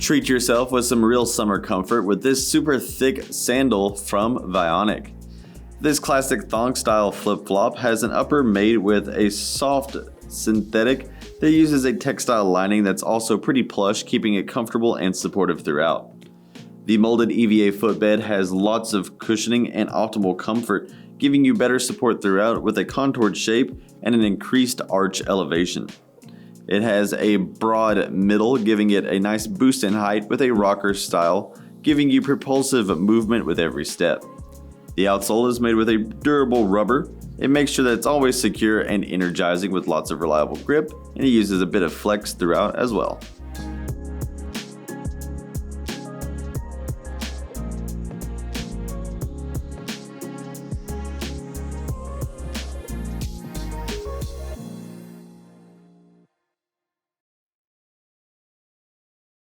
Treat yourself with some real summer comfort with this super thick sandal from VIONIC. This classic thong style flip-flop has an upper made with a soft synthetic that uses a textile lining that's also pretty plush, keeping it comfortable and supportive throughout. The molded EVA footbed has lots of cushioning and optimal comfort, giving you better support throughout with a contoured shape and an increased arch elevation. It has a broad middle, giving it a nice boost in height with a rocker style, giving you propulsive movement with every step. The outsole is made with a durable rubber. It makes sure that it's always secure and energizing with lots of reliable grip, and it uses a bit of flex throughout as well.